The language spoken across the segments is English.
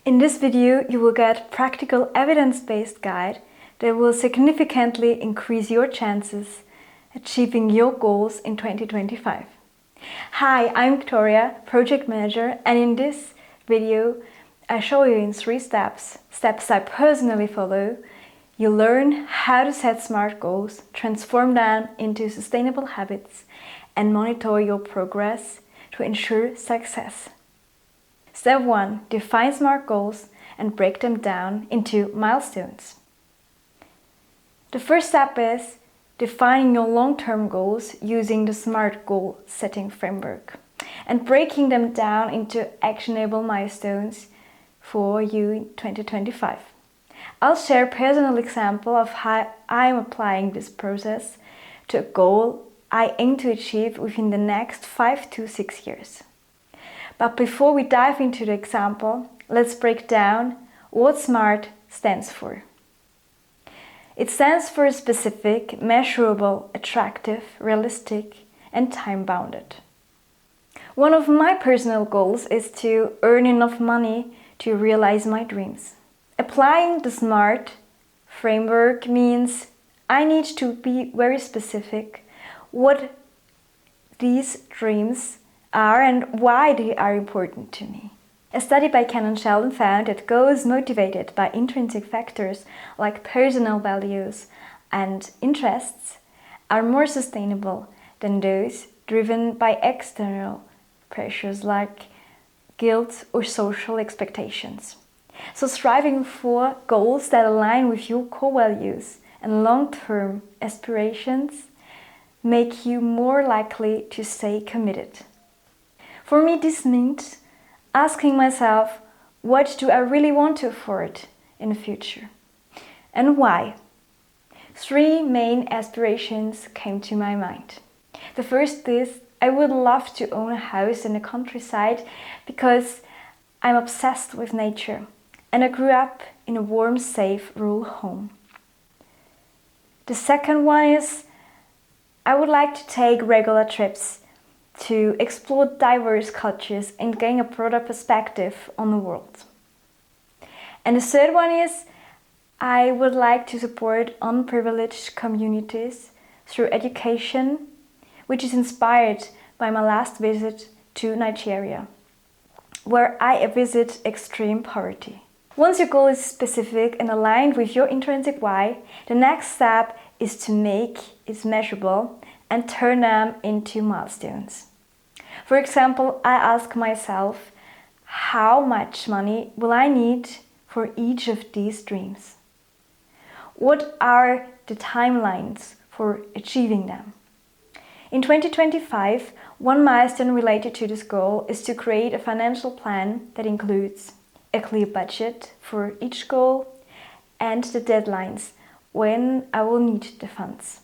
In this video, you will get practical evidence-based guide that will significantly increase your chances achieving your goals in 2025. Hi, I'm Victoria, Project Manager, and in this video, I show you in 3 steps I personally follow. You learn how to set smart goals, transform them into sustainable habits, and monitor your progress to ensure success. Step 1. Define SMART goals and break them down into milestones. The first step is defining your long-term goals using the SMART goal setting framework and breaking them down into actionable milestones for you in 2025. I'll share a personal example of how I'm applying this process to a goal I aim to achieve within the next 5 to 6 years. But before we dive into the example, let's break down what SMART stands for. It stands for specific, measurable, attractive, realistic, and time-bounded. One of my personal goals is to earn enough money to realize my dreams. Applying the SMART framework means I need to be very specific what these dreams are and why they are important to me. A study by Ken Sheldon found that goals motivated by intrinsic factors like personal values and interests are more sustainable than those driven by external pressures like guilt or social expectations. So striving for goals that align with your core values and long-term aspirations make you more likely to stay committed. For me, this means asking myself, what do I really want to afford in the future? And why? 3 main aspirations came to my mind. The first is, I would love to own a house in the countryside because I'm obsessed with nature and I grew up in a warm, safe, rural home. The second one is, I would like to take regular trips to explore diverse cultures and gain a broader perspective on the world. And the third one is, I would like to support unprivileged communities through education, which is inspired by my last visit to Nigeria, where I visit extreme poverty. Once your goal is specific and aligned with your intrinsic why, the next step is to make it measurable and turn them into milestones. For example, I ask myself, how much money will I need for each of these dreams? What are the timelines for achieving them? In 2025, one milestone related to this goal is to create a financial plan that includes a clear budget for each goal and the deadlines when I will need the funds.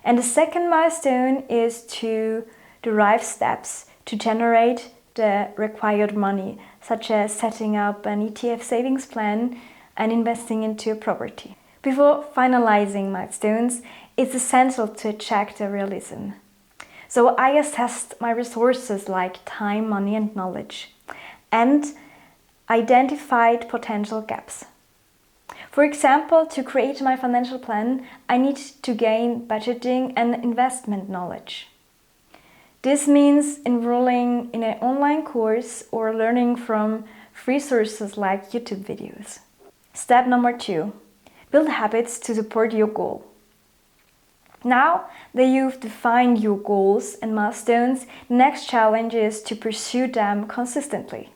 And the second milestone is to derive steps to generate the required money, such as setting up an ETF savings plan and investing into a property. Before finalizing milestones, it's essential to check the realism. So I assessed my resources like time, money, and knowledge, and identified potential gaps. For example, to create my financial plan, I need to gain budgeting and investment knowledge. This means enrolling in an online course or learning from free sources like YouTube videos. Step number 2. Build habits to support your goal. Now that you've defined your goals and milestones, the next challenge is to pursue them consistently.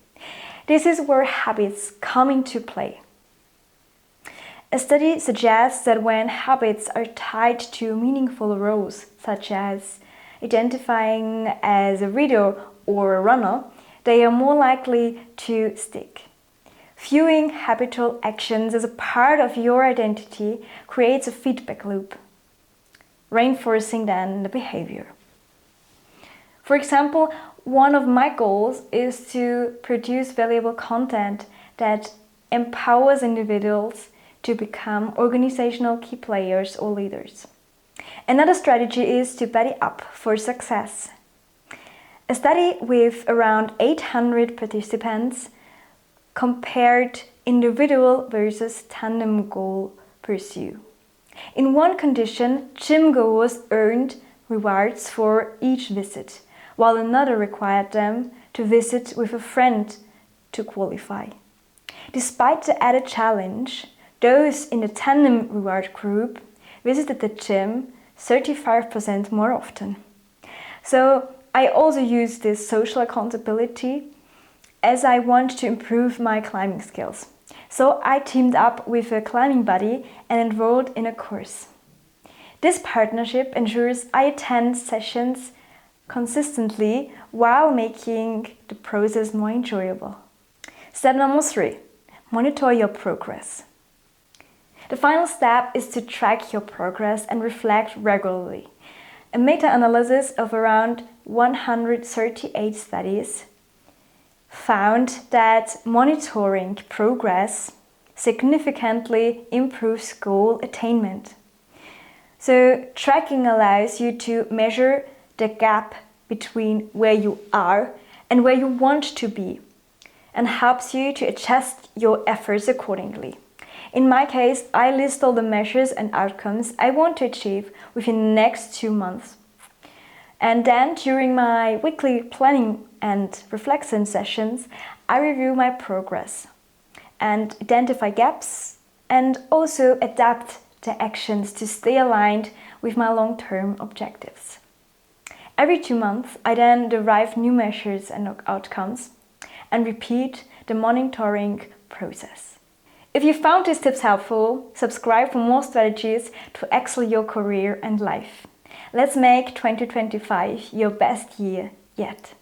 This is where habits come into play. A study suggests that when habits are tied to meaningful roles, such as identifying as a reader or a runner, they are more likely to stick. Viewing habitual actions as a part of your identity creates a feedback loop, reinforcing then the behavior. For example, one of my goals is to produce valuable content that empowers individuals to become organizational key players or leaders. Another strategy is to buddy up for success. A study with around 800 participants compared individual versus tandem goal pursue. In one condition, gym goers earned rewards for each visit, while another required them to visit with a friend to qualify. Despite the added challenge, those in the tandem reward group visited the gym 35% more often. So I also use this social accountability as I want to improve my climbing skills. So I teamed up with a climbing buddy and enrolled in a course. This partnership ensures I attend sessions consistently while making the process more enjoyable. Step number 3, monitor your progress. The final step is to track your progress and reflect regularly. A meta-analysis of around 138 studies found that monitoring progress significantly improves goal attainment. So tracking allows you to measure the gap between where you are and where you want to be, and helps you to adjust your efforts accordingly. In my case, I list all the measures and outcomes I want to achieve within the next 2 months. And then during my weekly planning and reflection sessions, I review my progress and identify gaps and also adapt the actions to stay aligned with my long-term objectives. Every 2 months, I then derive new measures and outcomes and repeat the monitoring process. If you found these tips helpful, subscribe for more strategies to excel your career and life. Let's make 2025 your best year yet.